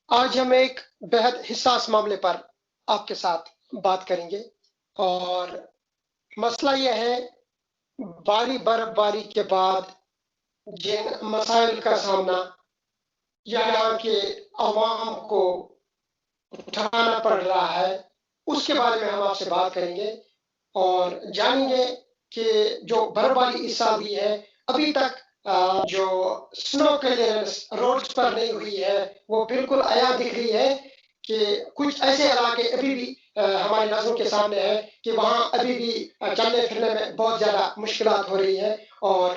آج ہم ایک بہت حساس معاملے پر آپ کے ساتھ بات کریں گے اور مسئلہ یہ ہے باری برف باری کے بعد جن مسائل کا سامنا یہاں کے عوام کو اٹھانا پڑ رہا ہے اس کے بارے میں ہم آپ سے بات کریں گے اور جانیں گے کہ جو برف باری اس سال ہوئی ہے ابھی تک جو سنو کلیئرنس روڈز پر نہیں ہوئی ہے وہ بالکل عیاں دکھ رہی ہے کہ کچھ ایسے علاقے ابھی بھی ہماری نظروں کے سامنے ہے کہ وہاں ابھی بھی چلنے پھرنے میں بہت زیادہ مشکلات ہو رہی ہے اور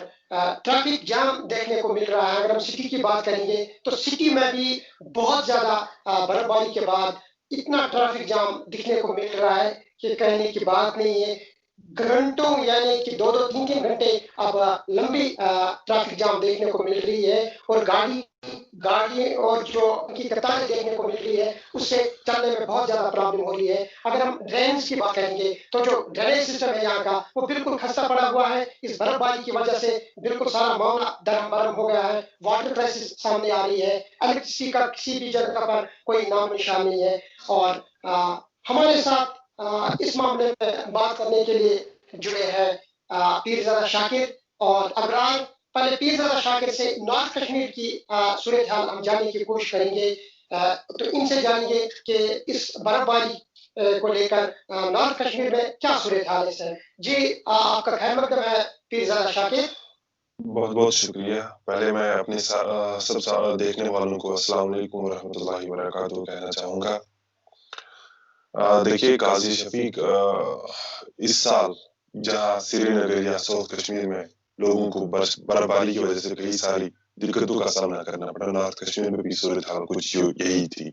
ٹریفک جام دیکھنے کو مل رہا ہے. اگر ہم سٹی کی بات کریں گے تو سٹی میں بھی بہت زیادہ برف باری کے بعد اتنا ٹریفک جام دکھنے کو مل رہا ہے کہ کہنے کی بات نہیں ہے. گھنٹوں یعنی کہ دو دو تین تین گھنٹے اب لمبی ٹریفک جام دیکھنے کو مل رہی ہے اور گاڑی اور جو کی قطاریں دیکھنے کو مل رہی ہے اس سے چلنے میں بہت زیادہ پرابلم ہو رہی ہے. اگر ہم ڈرینز کی بات کریں گے تو جو ڈرینیج سسٹم ہے یہاں کا وہ بالکل خستہ پڑا ہوا ہے. اس برف باری کی وجہ سے بالکل سارا معاملہ درہم برہم ہو گیا ہے. واٹر کرائسس سامنے آ رہی ہے. الیکٹریسٹی کا کسی بھی جگہ پر کوئی نام نشان نہیں ہے. اور ہمارے ساتھ اس معاملے میں بات کرنے کے لیے جڑے ہیں پیرزادہ شاکر اور ابرار. پہلے پیرزادہ شاکر سے نارتھ کشمیر کی صورتحال ہم جاننے کی کوشش کریں گے. تو ان سے جانیں گے کہ اس برف باری کو لے کر نارتھ کشمیر میں کیا صورتحال ہے. جی آپ کا خیر مقدم ہے پیرزادہ شاکر. بہت بہت شکریہ. پہلے میں اپنے سب دیکھنے والوں کو السلام علیکم ورحمۃ اللہ وبرکاتہ کہنا چاہوں گا. دیکھیے قاضی شفیق، اس سال جہاں سری نگر یا ساؤتھ کشمیر میں لوگوں کو برف باری کی وجہ سے کئی ساری دقتوں کا سامنا کرنا پڑا، نارتھ کشمیر میں بھی صورتحال کچھ یہی تھی.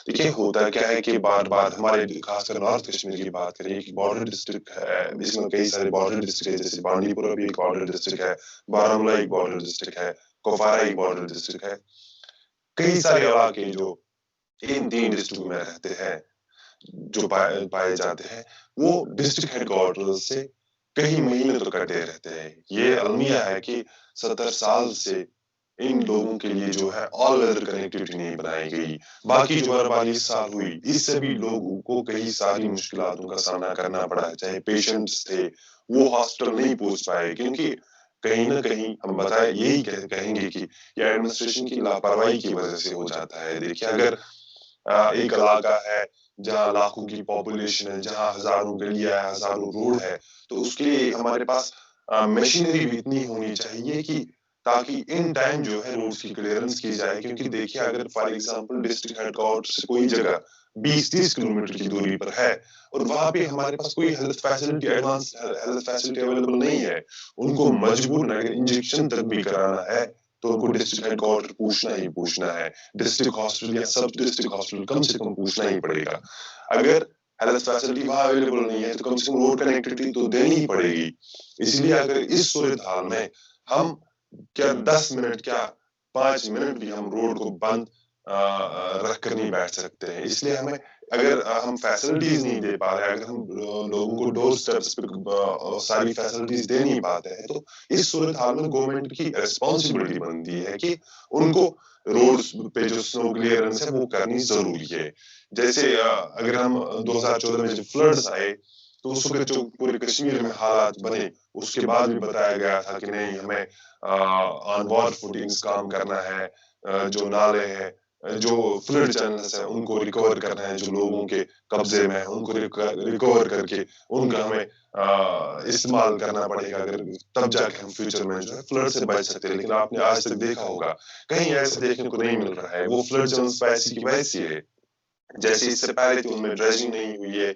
دیکھیے ہوتا کیا ہے کہ بار بار ہمارے خاص کر نارتھ کشمیر کی بات کریں، ایک بارڈر ڈسٹرکٹ ہے، اس میں کئی سارے بارڈر ڈسٹرکٹ ہے، جیسے بانڈی پورہ بھی ایک بارڈر ڈسٹرکٹ ہے، بارامولہ ایک بارڈر ڈسٹرکٹ ہے، کپوارہ ایک بارڈر ڈسٹرکٹ ہے. کئی سارے علاقے جو ان تین ڈسٹرکٹ میں رہتے ہیں جو پائے جاتے ہیں وہ ڈسٹرکٹ ہیڈ کوارٹر سے کئی مہینے تو کٹے رہتے ہیں. یہ المیہ ہے کہ 70 سال سے ان لوگوں کے لیے جو ہے آل ویدر کنیکٹیوٹی نہیں بنائی گئی. باقی جو برف باری اس سال ہوئی اس سے بھی لوگوں کو کئی ساری مشکلاتوں کا سامنا کرنا پڑا ہے. چاہے پیشنٹس تھے وہ ہاسپٹل نہیں پہنچ پائے، کیونکہ کہیں نہ کہیں ہم یہی کہیں گے کہ یہ ایڈمنسٹریشن کی لاپرواہی کی وجہ سے ہو جاتا ہے. دیکھیے اگر ایک علاقہ ہے جہاں لاکھوں کی پاپولیشن ہے، جہاں ہزاروں گلیاں ہے، ہزاروں روڈ ہے، تو اس کے لیے ہمارے پاس مشینری بھی اتنی ہونی چاہیے کہ تاکہ ان ٹائم جو ہے روڈز کی کلیئرنس کی جائے. کیونکہ دیکھیے اگر for example district head quarter سے کوئی جگہ 20-30 کلومیٹر کی دوری پر ہے اور وہاں پہ ہمارے پاس کوئی health facility advance health facility available نہیں ہے، ان کو مجبور اگر انجیکشن تک بھی کرانا ہے تو ان کو ڈسٹرکٹ ہیڈ کوارٹر پوچھنا ہے. ڈسٹرکٹ ہاسپٹل یا سب ڈسٹرکٹ ہاسپٹل کم سے کم پوچھنا ہی پڑے گا. اگر ہیلتھ فیسلٹی وہاں اویلیبل نہیں ہے تو کم سے کم روڈ کنیکٹیوٹی تو دینی ہی پڑے گی. اس لیے اگر اس صورتحال میں ہم کیا 10 منٹ کیا 5 منٹ بھی ہم روڈ کو بند رکھ کر نہیں بیٹھ سکتے ہیں. اس لیے ہمیں اگر ہم فیسلٹیز نہیں دے پا رہے، اگر ہم لوگوں کو ڈور سٹیپس پہ ساری فیسلٹیز دے نہیں پاتے ہیں، تو اس صورتحال میں گورنمنٹ کی ریسپانسبلٹی بنتی ہے کہ ان کو روڈز پہ جو سنو کلیئرنس ہے وہ کرنی ضروری ہے. جیسے اگر ہم 2014 میں جب فلڈز آئے تو اس وقت جو پورے کشمیر میں حالات بنے، اس کے بعد بھی بتایا گیا تھا کہ نہیں ہمیں آن وار فوٹنگز کام کرنا ہے، جو نالے ہیں، جو فلڈ چینلز ہیں ان کو ریکور کرنا ہے، جو لوگوں کے قبضے میں ہیں ان کو ریکور کر کے ان کا ہمیں استعمال کرنا پڑے گا. اگر تب جا کے ہم فیوچر میں جو ہے فلڈ سے بچ سکتے ہیں. لیکن آپ نے آج تک دیکھا ہوگا کہیں ایسا دیکھنے کو نہیں مل رہا ہے. وہ فلڈ چینلز ویسی کی ویسی ہے جیسے اس سے پہلے تھی، ان میں ڈریجنگ نہیں ہوئی ہے،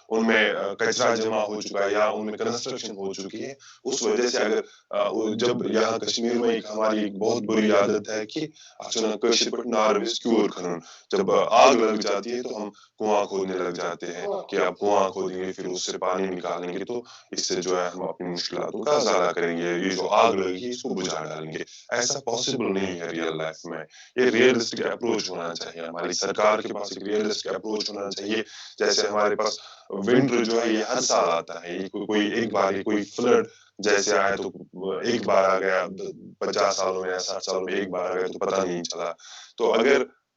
ان میں کچرا جمع ہو چکا ہے یا ان میں کنسٹرکشن ہو چکی ہے. اس وجہ سے اگر جب یہاں کشمیر میں ہماری ایک بہت بری عادت ہے کہ جب آگ لگ جاتی ہے تو ہم کنواں کھودنے لگ جاتے ہیں کہ اب کنواں کھودیں گے پھر اس سے پانی نکالیں گے تو اس سے جو ہے ہم اپنی مشکلاتوں کا ازالہ کریں گے، یہ جو آگ لگی ہے اس کو بجھا ڈالیں گے. ایسا پاسبل نہیں ہے ریئل لائف میں. یہ ریئلسٹک اپروچ ہونا چاہیے، ہماری سرکار کے پاس ایک ریئلسٹک اپروچ ہونا چاہیے. جیسے ہمارے پاس ونٹر جو ہے یہ ہر سال آتا ہے، کوئی ایک بار کوئی فلڈ جیسے آئے تو ایک بار آ گیا، 50 سالوں میں یا 60 سالوں میں ایک بار آ گیا تو پتہ نہیں چلا. تو اگر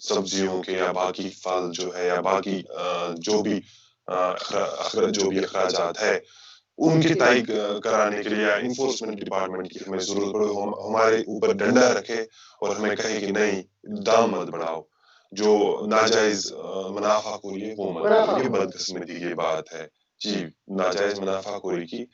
سبزیوں کے یا باقی پھل جو ہے یا باقی جو بھی اخراجات ہے ان کی طے کرانے کے لیے یا انفورسمنٹ ڈپارٹمنٹ کی ہمیں ضرورت پڑے، ہمارے اوپر ڈنڈا رکھے اور ہمیں کہے کہ نہیں دام مت بڑھاؤ، جو ناجائز منافع خوری ہے وہ مت کرو، یہ بدقسمتی کی بات ہے جی، ناجائز منافع خوری کی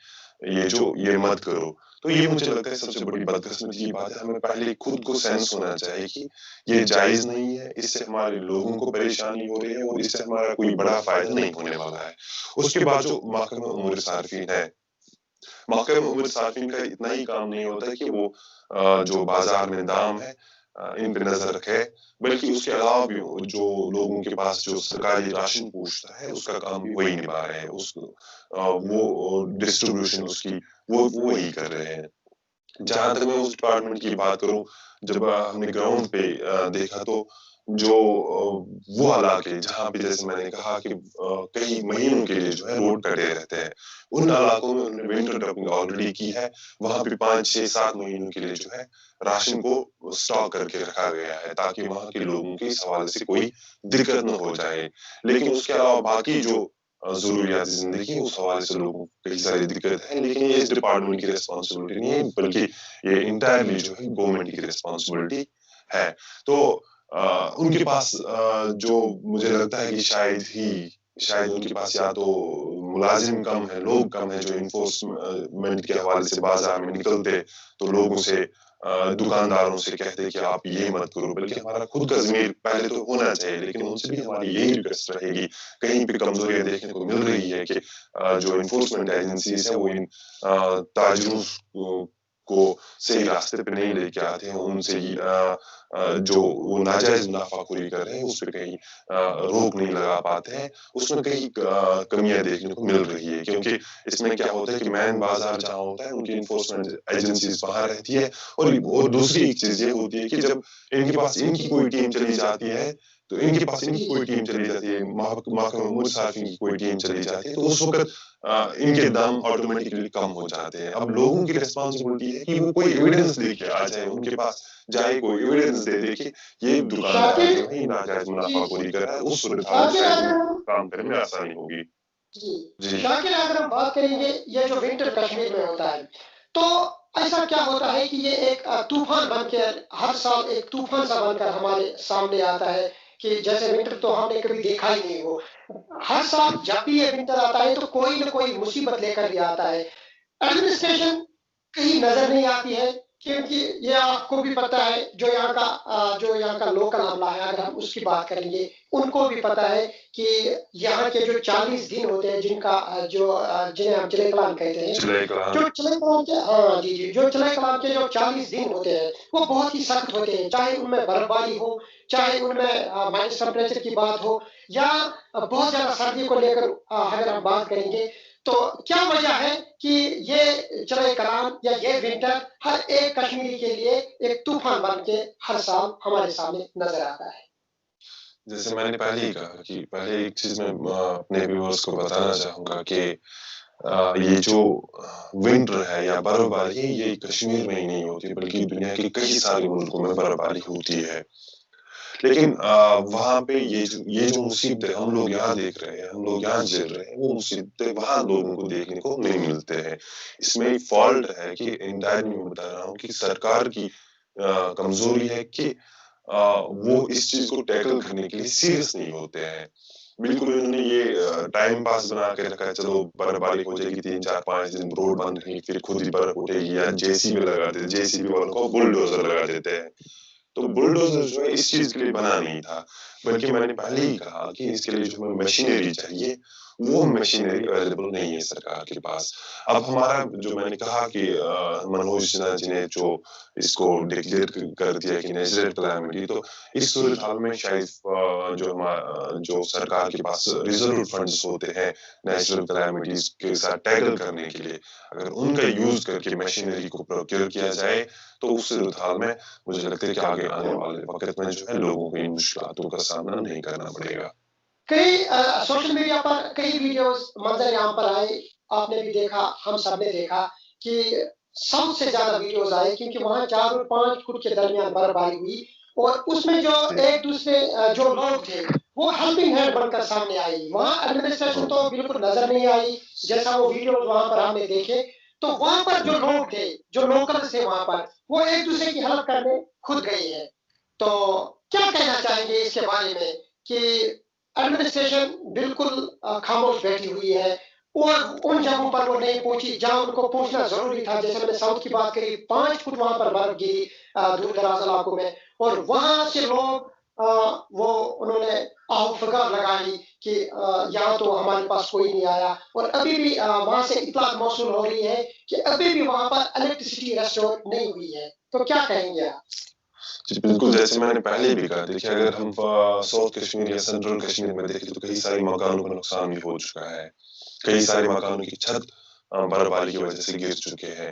یہ مت کرو. تو یہ مجھے لگتا ہے سب سے بڑی بدقسمتی کی بات ہے. ہمیں پہلے خود کو سینس ہونا چاہیے کہ یہ جائز نہیں ہے، اس سے ہمارے لوگوں کو پریشانی ہو رہی ہے اور اس سے ہمارا کوئی بڑا فائدہ نہیں ہونے والا ہے. اس کے بعد جو محکمہ امور صارفین ہے، محکمہ امور صارفین کا اتنا ہی کام نہیں ہوتا ہے کہ وہ جو بازار میں دام ہے ان پہ نظر رکھے، بلکہ اس کے علاوہ بھی جو لوگوں کے پاس جو سرکاری راشن پہنچتا ہے اس کا کام بھی وہی نبھا رہے ہیں، وہ ڈسٹریبیوشن اس کی وہ وہی کر رہے ہیں. جہاں تک میں اس ڈپارٹمنٹ کی بات کروں، جب ہم نے گراؤنڈ پہ دیکھا تو جو وہ علاقے جہاں پہ جیسے میں نے کہا کہ کئی مہینوں کے لیے جو ہے روڈ کٹے رہتے ہیں، ان علاقوں میں انہوں نے ونٹر ڈرپنگ آلریڈی کی ہے. وہاں پہ 5-6-7 مہینوں کے لیے جو ہے راشن کو سٹاک کر کے رکھا گیا ہے تاکہ وہاں کے لوگوں کے اس حوالے سے کوئی دقت نہ ہو جائے. لیکن اس کے علاوہ باقی جو ضروریات زندگی اس حوالے سے لوگوں کو کئی ساری دقت ہے، لیکن یہ اس ڈپارٹمنٹ کی ریسپانسبلٹی نہیں ہے بلکہ یہ انٹائرلی جو ہے گورنمنٹ کی ریسپانسبلٹی ہے. تو ان کے پاس جو مجھے لگتا ہے کہ شاید ان کے پاس یا تو ملازم کم ہے، لوگ کم ہیں جو انفورسمنٹ کے حوالے سے بازار میں نکلتے تو لوگوں سے دکانداروں سے کہتے کہ آپ یہ مت کرو، بلکہ ہمارا خود کا ضمیر پہلے تو ہونا چاہیے. لیکن ان سے بھی ہماری یہی ریکویسٹ رہے گی، کہیں پہ کمزوریاں دیکھنے کو مل رہی ہے کہ جو انفورسمنٹ ایجنسیز ہیں وہ ان تاجروں کو صحیح راستے پہ نہیں لے کے آتے ہیں، ان سے جو وہ ناجائز منافع خوری کر رہے ہیں اس پہ کہیں روک نہیں لگا پاتے ہیں. اس میں کئی کمیاں دیکھنے کو مل رہی ہے، کیونکہ اس میں کیا ہوتا ہے کہ مین بازار جہاں ہوتا ہے ان کی انفورسمنٹ ایجنسیز وہاں رہتی ہے، اور دوسری ایک چیز یہ ہوتی ہے کہ جب ان کے پاس ان کی کوئی ٹیم چلی جاتی ہے تو ان کے پاس ان کی کوئی ٹیم چلی جاتی ہے، محکمہ امور صارفین کی کوئی ٹیم چلی جاتی ہے، تو اس وقت ان کے دم آٹومیٹکلی کم ہو جاتے ہیں. اب لوگوں کی ریسپانسبلٹی ہے کہ وہ کوئی ایویڈنس لے کے آ جائے، ان کے پاس جائے کوئی ایویڈنس دے دے کہ یہ دکاندار جو ہے ناجائز منافع خوری کر رہا ہے، اس صورتحال میں شاید کام کرنے میں آسانی ہوگی. جی شاکر، اگر ہم بات کریں گے یہ جو ونٹر کشمیر میں ہوتا ہے تو ایسا کیا ہوتا ہے کہ یہ ایک طوفان بن کے ہر سال ایک طوفان سا بن کر ہمارے سامنے آتا ہے کہ جیسے ونٹر تو ہم نے کبھی دیکھا ہی نہیں ہو. ہر سال جب بھی یہ ونٹر آتا ہے تو کوئی نہ کوئی مصیبت لے کر ہی آتا ہے. ایڈمنسٹریشن کہیں نظر نہیں آتی ہے، کیونکہ یہ آپ کو بھی پتہ ہے جو یہاں کا لوکل عملہ ہے، اگر ہم اس کی بات کریں گے ان کو بھی پتہ ہے کہ یہاں کے جو 40 دن ہوتے ہیں جنہیں ہم چلے کلام کہتے ہیں، جو چلے کلام کے جو چلے کلام کے جو 40 دن ہوتے ہیں وہ بہت ہی سخت ہوتے ہیں، چاہے ان میں برف باری ہو، چاہے ان میں مائنس ٹیمپریچر کی بات ہو، یا بہت زیادہ سردی کو لے کر اگر ہم بات کریں گے تو کیا وجہ ہے کہ یہ چلے کلام یا یہ ونٹر ہر ایک کشمیری کے لیے ایک طوفان بن کے ہر سال ہمارے سامنے نظر آتا ہے؟ جیسے میں نے پہلے ہی کہا کہ پہلے ایک چیز میں اپنے ویورز کو بتانا چاہوں گا کہ یہ جو ونٹر ہے یا برف باری ہے یہ کشمیر میں ہی نہیں ہوتی بلکہ دنیا کے کئی سارے ملکوں میں برف باری ہوتی ہے. لیکن وہاں پہ یہ جو مصیبتیں ہم لوگ یہاں دیکھ رہے ہیں، ہم لوگ یہاں جھیل رہے ہیں، وہ مصیبتیں وہاں لوگوں کو دیکھنے کو نہیں ملتے ہیں. اس میں فالٹ ہے کہ انٹائرلی میں بتا رہا ہوں کہ سرکار کی کمزوری ہے کہ وہ اس چیز کو ٹیکل کرنے کے لیے سیریس نہیں ہوتے ہیں. بالکل انہوں نے یہ ٹائم پاس بنا کے رکھا ہے، چلو برف باری ہو جائے گی 3-4-5 دن روڈ بند رہیں گی، پھر خود ہی برف اٹھے گی، یا JCB لگا دیتے، JCB والوں کو بلڈوزر لگا دیتے ہیں. تو بلڈوزر جو ہے اس چیز کے لیے بنا نہیں تھا، بلکہ میں نے پہلے ہی کہا کہ اس کے لیے جو ہمیں مشینری چاہیے وہ مشینری اویلیبل نہیں ہے سرکار کے پاس. اب ہمارا جو میں نے کہا کہ منوج سنہا جی نے جو اس کو ڈکلیئر کر دیا کہ نیچرل کلیمٹی، تو اس صورتحال میں شاید جو سرکار کے پاس ریزرو فنڈز ہوتے ہیں نیچرل کلیمٹیز کے ساتھ ٹیکل کرنے کے لیے، اگر ان کا یوز کر کے مشینری کو پروکیور کیا جائے تو اس صورتحال میں مجھے لگتا ہے کہ آگے آنے والے وقت میں جو ہے لوگوں کو ان مشکلاتوں کا سامنا نہیں کرنا پڑے گا. کئی سوشل میڈیا پر کئی ویڈیوز منظر یہاں پر آئے، آپ نے بھی دیکھا، ہم سب نے دیکھا کہ 100 سے زیادہ ویڈیوز آئے، کیونکہ وہاں 4 اور 5 فٹ کے درمیان برف باری ہوئی اور اس میں جو ایک دوسرے جو لوگ تھے وہ ہیلپنگ ہینڈ بن کر سامنے آئی. وہاں ایڈمنسٹریشن تو بالکل نظر نہیں آئی جیسا وہ ویڈیو وہاں پر ہم نے دیکھے. تو وہاں پر جو لوگ تھے جو لوکل تھے وہاں پر وہ ایک دوسرے کی ہیلپ کرنے خود گئے ہیں. تو کیا کہنا چاہیں گے اس کے بارے میں کہ ایڈمنسٹریشن بالکل خاموش بیٹھی ہوئی ہے اور ان جگہوں پر وہ نہیں پہنچی جہاں ان کو پہنچنا ضروری تھا. جیسے میں نے ساؤتھ کی بات کری 5 فٹ وہاں پر برف گری دور دراز علاقوں میں, اور وہاں سے لوگ وہ انہوں نے آہ فغان لگائی کہ یہاں تو ہمارے پاس کوئی نہیں آیا. اور ابھی بھی وہاں سے اطلاع موصول ہو رہی ہے کہ ابھی بھی وہاں پر الیکٹریسٹی ریسٹور نہیں ہوئی ہے. تو کیا کہیں گے آپ؟ جی بالکل, جیسے میں نے پہلے بھی کہا, دیکھیے اگر ہم ساؤتھ کشمیر یا سینٹرل کشمیر میں دیکھیں تو کئی سارے مکانوں کا نقصان بھی ہو چکا ہے. کئی سارے مکانوں کی چھت برف باری کی وجہ سے گر چکے ہیں.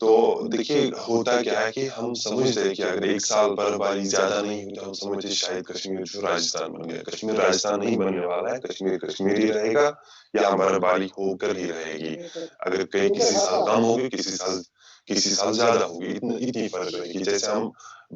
تو دیکھیے ہوتا کیا ہے کہ ہم سمجھتے ہیں کہ اگر ایک سال برف باری زیادہ نہیں ہوئی تو ہم سمجھتے شاید کشمیر جو راجستھان بن گیا. کشمیر راجستھان نہیں بننے والا ہے, کشمیر کشمیر ہی رہے گا, یہاں برف باری ہو کر ہی رہے گی. اگر کہیں کسی سال کم ہوگی, کسی سال زیادہ ہوگی, اتنی فرق رہے گی. جیسے ہم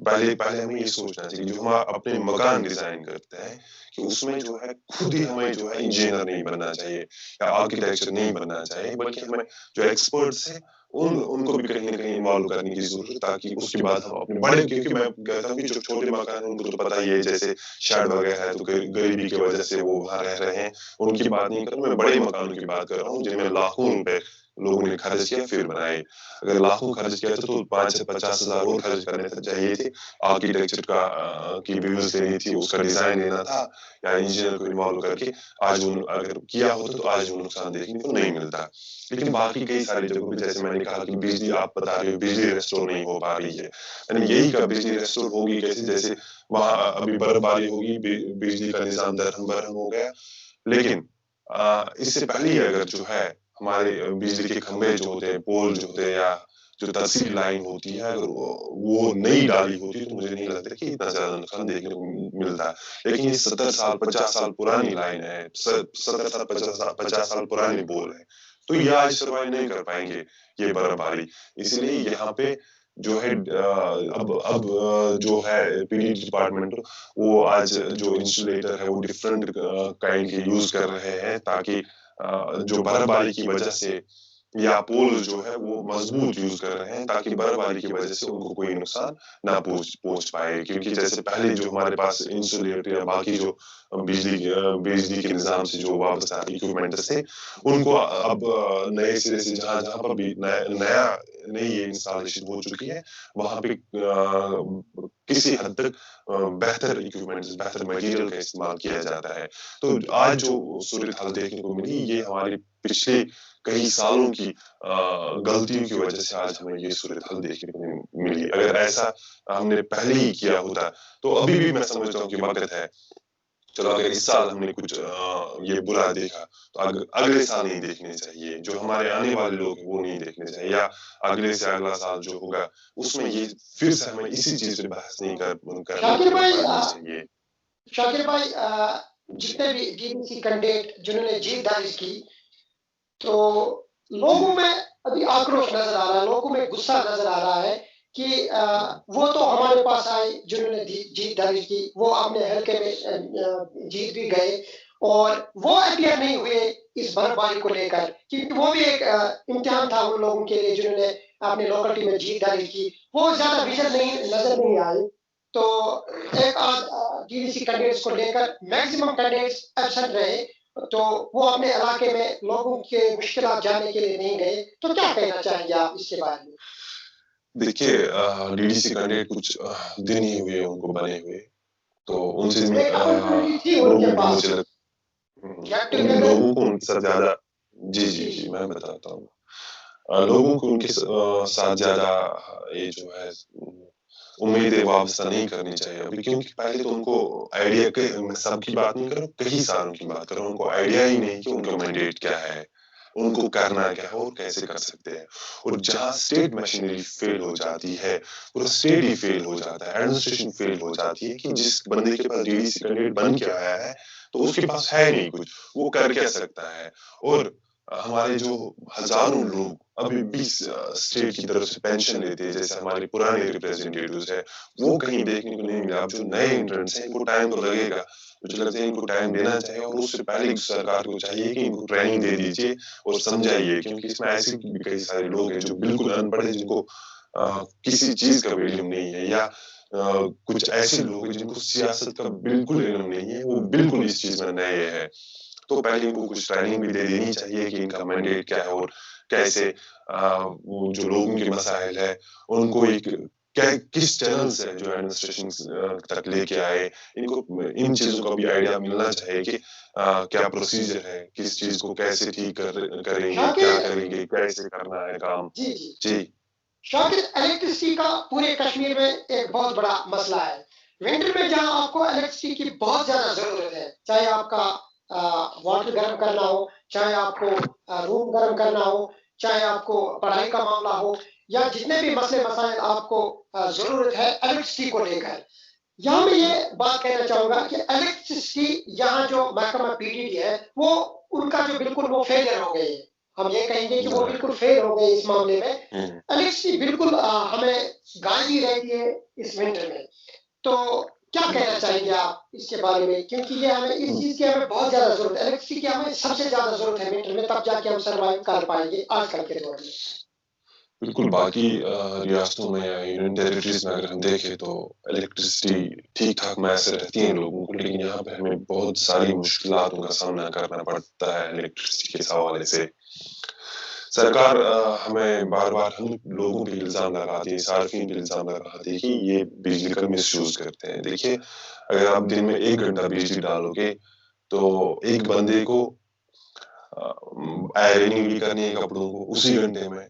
پہلے ہمیں یہ سوچنا چاہیے کہ جو ہم اپنے مکان ڈیزائن کرتے ہیں کہ اس میں جو ہے خود ہی ہمیں جو ہے انجینئر نہیں بننا چاہیے یا آرکیٹیکچر نہیں بننا چاہیے, بلکہ ہمیں جو ایکسپرٹس ہیں ان کو بھی کہیں نہ کہیں انوالو کرنے کی ضرورت ہے, تاکہ اس کے بعد ہم اپنے بڑے, کیونکہ میں کہتا ہوں کہ جو چھوٹے مکان ہیں ان کو تو پتہ ہی ہے, جیسے شیڈ وغیرہ ہے تو غریبی کی وجہ سے وہ وہاں رہ رہے ہیں, ان کی بات نہیں کر رہا ہوں, میں بڑے مکانوں کی بات کر رہا ہوں جن میں لاکھوں روپے لوگوں نے خرچ کیا پھر بنائے. اگر لاکھوں خرچ کیا تھا تو 5 سے 50 ہزار اور خرچ کرنے چاہیے تھے, آرکیٹیکچر کی ویوز لینی تھی, اس کا ڈیزائن لینا تھا یا انجینئر کو انوالو کر کے. آج اگر کیا ہوتا تو آج وہ نقصان دیکھنے کو نہیں ملتا. لیکن باقی کئی ساری جگہوں پہ جیسے میں نے کہا کہ بجلی, آپ بتا رہے ہو بجلی ریسٹور نہیں ہو پا رہی ہے, یعنی یہی کا بجلی ریسٹور ہوگی کیسے, جیسے وہاں ابھی برف باری ہوگی, بجلی کا نظام درہم برہم ہو گیا. لیکن اس سے پہلے اگر جو ہے ہمارے بجلی کے کھمبے جو ہوتے ہیں, پول جو ہوتے ہیں یا جو ترسیل لائن ہوتی ہے, اگر وہ نئی ڈالی ہوتی تو مجھے نہیں لگتا کہ اتنا زیادہ نقصان دیکھنے کو ملتا. لیکن یہ 70 سال 50 سال پرانی لائن ہے, 70 سال 50 سال پرانی پول ہے, تو یہ آج سروائیو نہیں کر پائیں گے یہ برف باری. اس لیے یہاں پہ جو ہے اب جو ہے پی ڈی ڈپارٹمنٹ وہ آج جو انسولیٹر ہے وہ ڈفرنٹ کائنڈ کے یوز کر رہے ہیں, تاکہ جو برف باری کی وجہ سے یا پول جو ہے وہ مضبوط یوز کر رہے ہیں, تاکہ برف باری کی وجہ سے ان کو کوئی نقصان نہ پہنچ پائے. کیونکہ جیسے پہلے جو ہمارے پاس انسولیٹر یا باقی جو بجلی کے نظام سے جو وابستہ اکوپمنٹس تھے, ان کو اب نئے سرے سے جہاں پر بھی نئی انسٹالیشن ہو چکی ہے وہاں پہ کسی حد تک بہتر اکوپمنٹس, بہتر مٹیریل کا استعمال کیا جاتا ہے. تو آج جو صورتحال دیکھنے کو ملی, یہ ہمارے پچھلے کئی سالوں کی غلطیوں کی وجہ سے آج ہمیں یہ صورتحال دیکھنے کو ملی. اگر ایسا ہم نے پہلے ہی کیا ہوتا تو ابھی بھی میں سمجھتا ہوں کہ وقت ہے. چلو اگر اس سال ہم نے کچھ یہ برا دیکھا تو اگلے سال نہیں دیکھنے چاہیے, جو ہمارے آنے والے لوگ ہیں وہ نہیں دیکھنے چاہیے, یا اگلے سے اگلا سال جو ہوگا اس میں یہ پھر سے ہمیں اسی چیز پہ بحث نہیں کرنی چاہیے. شاکر بھائی, جتنے بھی ڈی ڈی سی کینڈیڈیٹ جنہوں نے جیت درج کی, تو لوگوں میں ابھی آکروش نظر آ رہا ہے, لوگوں میں غصہ نظر آ رہا ہے کہ وہ تو ہمارے پاس آئے جنہوں نے جیت درج کی, وہ اپنے حلقے میں جیت بھی گئے, اور وہ اپیئر نہیں ہوئے اس برف باری کو لے کر, کیونکہ وہ بھی ایک امتحان تھا ان لوگوں کے لیے جنہوں نے اپنے لوکلٹی میں جیت درج کی. وہ زیادہ ویژن نظر نہیں آئے. تو ایک ڈی ڈی سی کینڈیڈیٹس کو لے کر میکسیمم کینڈیڈیٹس ایبسنٹ رہے, تو وہ اپنے علاقے میں لوگوں کے مشکلات جاننے کے لیے نہیں گئے. تو کیا کہنا چاہیں گے آپ اس کے بارے میں؟ دیکھیے ڈی ڈی سی کینڈیڈیٹ کچھ دن ہی ہوئے ان کو بنے ہوئے, تو ان سے لوگوں کو ان کے ساتھ زیادہ جی میں بتاتا ہوں, لوگوں کو ان کے ساتھ زیادہ یہ جو ہے امیدیں وابستہ نہیں کرنی چاہیے ابھی, کیونکہ پہلے تو ان کو آئیڈیا, میں سب کی بات نہیں کر رہا ہوں, کئی سالوں کی بات کر رہا ہوں, ان کو آئیڈیا ہی نہیں کہ ان کا مینڈیٹ کیا ہے, ان کو کرنا کیا ہے اور کیسے کر سکتے ہیں. اور جہاں اسٹیٹ مشینری فیل ہو جاتی ہے, پورا اسٹیٹ ہی فیل ہو جاتا ہے, ایڈمنسٹریشن فیل ہو جاتی ہے, کہ جس بندے کے پاس ڈی ڈی سی کینڈیڈیٹ بن کے آیا ہے تو اس کے پاس ہے نہیں کچھ, وہ کر کیا سکتا ہے. اور ہمارے جو ہزاروں لوگ ابھی بھی اسٹیٹ کی طرف سے پینشن لیتے ہیں، جیسے ہمارے پرانے ریپریزنٹیٹوز ہیں، وہ کہیں دیکھنے کو نہیں ملا. اب جو نئے انٹرنس ہیں ان کو ٹائم تو لگے گا. مجھے لگتا ہے ان کو ٹائم دینا چاہیے، اور اس سے پہلے سرکار کو چاہیے کہ ان کو ٹریننگ دے دیجیے اور سمجھائیے، کیونکہ اس میں ایسے بھی کئی سارے لوگ ہیں جو بالکل ان پڑھ ہیں، جن کو کسی چیز کا بھی علم نہیں ہے، یا کچھ ایسے لوگ ہیں جن کو سیاست کا بالکل علم نہیں ہے، وہ بالکل اس چیز میں نئے ہیں. تو پہلے ان کو کچھ ٹریننگ بھی دے دینی چاہیے کہ ان کا مینڈیٹ کیا ہے، اور کیسے وہ جو لوگوں کے مسائل ہے ان کو ایک کس چینل سے جو ایڈمنسٹریشن تک لے کے آئے. ان کو ان چیزوں کا بھی آئیڈیا ملنا چاہیے کہ کیا پروسیجر ہے، کس چیز کو کیسے ٹھیک کریں گے، کیا کریں گے، کیسے کرنا ہے کام. جی جی جی شاکر، الیکٹریسٹی کا پورے کشمیر میں ایک بہت بڑا مسئلہ ہے. ونٹر میں جہاں آپ کو الیکٹریسٹی کی بہت زیادہ ضرورت ہے، چاہے آپ کا واٹر گرم کرنا ہو، چاہے آپ کو روم گرم کرنا ہو، چاہے آپ کو پڑھائی کا معاملہ ہو، یا جتنے بھی مسئلے مسائل آپ کو ضرورت ہے الیکٹریسٹی کو لے کر. یہاں میں یہ بات کہنا چاہوں گا کہ الیکٹریسٹی یہاں جو محکمہ پی ڈی ڈی ہے وہ ان کا جو بالکل وہ فیلئر ہو گئی ہے. ہم یہ کہیں گے کہ وہ بالکل فیل ہو گئے اس معاملے میں. الیکٹریسٹی بالکل ہمیں گاڑی رہتی ہے اس ونٹر میں. تو کیا کہنا چاہیں گے آپ اس کے بارے میں، کیونکہ یہ ہمیں اس چیز کی ہمیں بہت زیادہ ضرورت ہے، الیکٹریسٹی کی ہمیں سب سے زیادہ ضرورت ہے ونٹر میں، تب جا کے ہم سروائیو کر پائیں گے آج کل کے دور میں. بالکل. باقی ریاستوں میں یا یونین ٹیریٹریز میں اگر ہم دیکھیں تو الیکٹریسٹی ٹھیک ٹھاک میسر رہتی ہیں لوگوں کو، لیکن یہاں پہ ہمیں بہت ساری مشکلاتوں کا سامنا کرنا پڑتا ہے الیکٹریسٹی کے حوالے سے. سرکار ہمیں بار بار ہم لوگوں پہ الزام لگاتی ہے، صارفین پہ الزام لگاتی ہے کہ یہ بجلی کا مس یوز کرتے ہیں. دیکھیے، اگر آپ دن میں 1 گھنٹہ بجلی ڈالو گے تو ایک بندے کو آئرننگ بھی کرنی ہے کپڑوں کو اسی گھنٹے میں،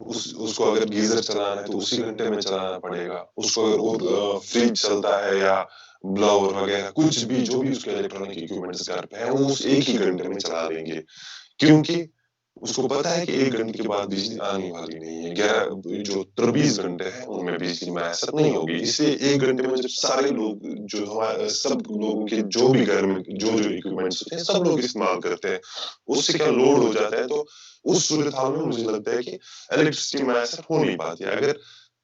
اس کو اگر گیزر چلانا ہے تو اسی گھنٹے میں چلانا پڑے گا. اس کو اگر اور فریج چلتا ہے یا بلاور وغیرہ کچھ بھی جو بھی اس کے الیکٹرانک اکوپمنٹس گھر پہ ہیں، وہ اس ایک ہی گھنٹے میں چلا لیں گے، کیونکہ اس کو پتا ہے کہ 1 گھنٹے کے بعد بجلی آنے والی نہیں ہے. 23 گھنٹے ہیں ان میں بجلی میسر نہیں ہوگی. اس لیے 1 گھنٹے میں جب سارے لوگ جو سب لوگوں کے جو بھی گھر میں جو اکوپمنٹس ہوتے ہیں سب لوگ استعمال کرتے ہیں، اس سے کیا لوڈ ہو جاتا ہے. تو اس صورتحال میں مجھے لگتا ہے کہ الیکٹریسٹی میسر ہو نہیں پاتی. اگر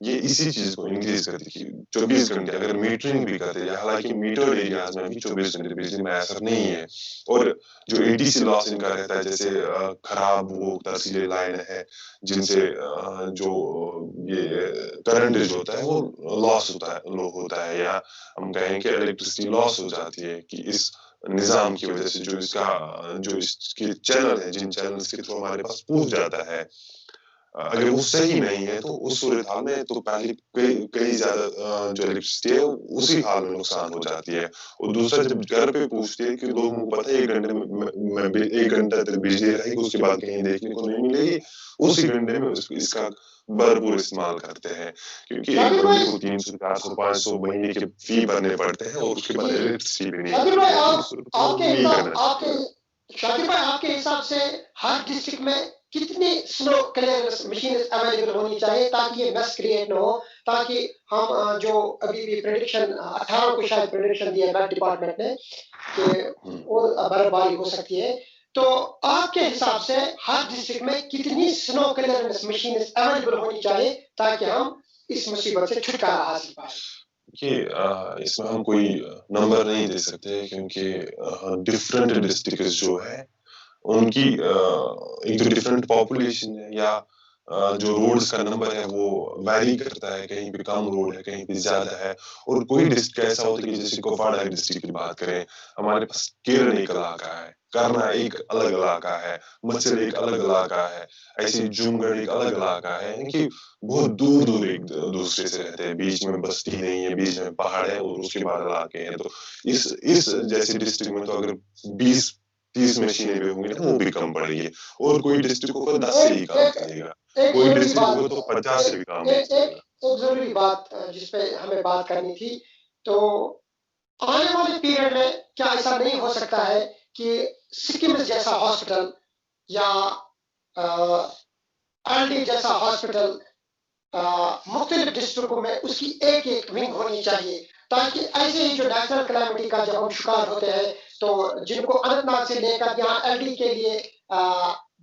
یہ اسی چیز کو انکریز کرتی کہ 24 گھنٹے اگر میٹرنگ بھی کرتے ہیں، حالانکہ میٹرڈ ایریاز میں بھی 24 گھنٹے بجلی میسر نہیں ہے، اور جو ATC لاس ان کا رہتا ہے، جیسے خراب وہ ترسیلے لائن ہے جن سے جو یہ کرنٹ جو ہوتا ہے وہ لاس ہوتا ہے، یا ہم کہیں کہ الیکٹریسٹی لاس ہو جاتی ہے کہ اس نظام کی وجہ سے جو اس کے چینل ہے، جن چینلز کے تھرو ہمارے پاس پہنچ جاتا ہے، اگر وہ صحیح نہیں ہے تو اس صورتحال میں تو پہلے کئی زیادہ جو الیکٹریسٹی ہے اسی حال میں نقصان ہو جاتی ہے. اور دوسرا، جب گھر پہ پوچھتے ہیں کہ لوگوں کو پتہ ہے 1 گھنٹے میں 1 گھنٹہ تک بجلی رہے گی، اس کے بعد کہیں دیکھنے کو نہیں ملے گی، اسی گھنٹے میں اس کا بھرپور استعمال کرتے ہیں، کیونکہ ایک بندے کو 300 400 500 مہینے کے فی بھرنے پڑتے ہیں، اور اس کے بعد الیکٹریسٹی بھی نہیں شاکر ملتی بھائی، ہے. تو اس صورت میں نہیں کرنا چاہیے. شاکر بھائی، آپ کے حساب سے ہر ڈسٹرکٹ میں کتنی سنو کلیئرنس مشین اویلیبل ہونی چاہیے تاکہ یہ میس کریٹ نہ ہو، تاکہ ہم جو ابھی بھی پریڈکشن 18 کو شاید پریڈکشن دیا ہے ڈپارٹمنٹ نے کہ اور برف باری ہو سکتی ہے، تو آپ کے حساب سے ہر ڈسٹرکٹ میں کتنی سنو کلیئرنس مشین اویلیبل ہونی چاہیے تاکہ ہم اس مصیبت سے چھٹکارا حاصل پائیں؟ کہ اس میں ہم کوئی نمبر نہیں دے سکتے، کیونکہ ڈفرینٹ ڈسٹرکٹس جو ہے ان کی ایک تو ڈفرینٹ پاپولیشن ہے، یا جو روڈز کا نمبر ہے وہ ویری کرتا ہے، کہیں پہ کم روڈ ہے، کہیں پہ زیادہ ہے. اور کوئی ڈسٹرکٹ ایسا ہوتا ہے کہ جیسے کپواڑہ ڈسٹرکٹ کی بات کریں، ہمارے پاس کیرن ایک علاقہ ہے، کرنا ایک الگ علاقہ ہے، مچھر ایک الگ علاقہ ہے، ایسے جمگڑھ ایک الگ علاقہ ہے، یعنی کہ بہت دور دور ایک دوسرے سے رہتے ہیں، بیچ میں بستی نہیں ہے، بیچ میں پہاڑ ہے، اور اس کے بعد علاقے ہیں. تو اس جیسے ڈسٹرکٹ میں تو اگر 20-30 مشینیں بھی ہوں گی نا، وہ بھی کم پڑے گی، اور کوئی ڈسٹرکٹ ہوگا 10 سے ہی کام چلے گا، کوئی ڈسٹرکٹ ہوگا تو 50 سے بھی کام نہیں چلے گا. ایک ضروری بات جس پہ ہمیں بات کرنی تھی، تو آنے والے پیریڈ میں کیا ایسا نہیں ہو سکتا ہے کہ سکم جیسا ہاسپٹل یا LD جیسا ہاسپٹل مختلف ڈسٹرکٹوں میں اس کی ایک ایک ونگ ہونی چاہیے، تاکہ ایسے ہی جو نیچرل کلیمٹی کا جب ہم شکار ہوتے ہیں تو جن کو اننت ناگ سے لے کر یہاں LD کے لیے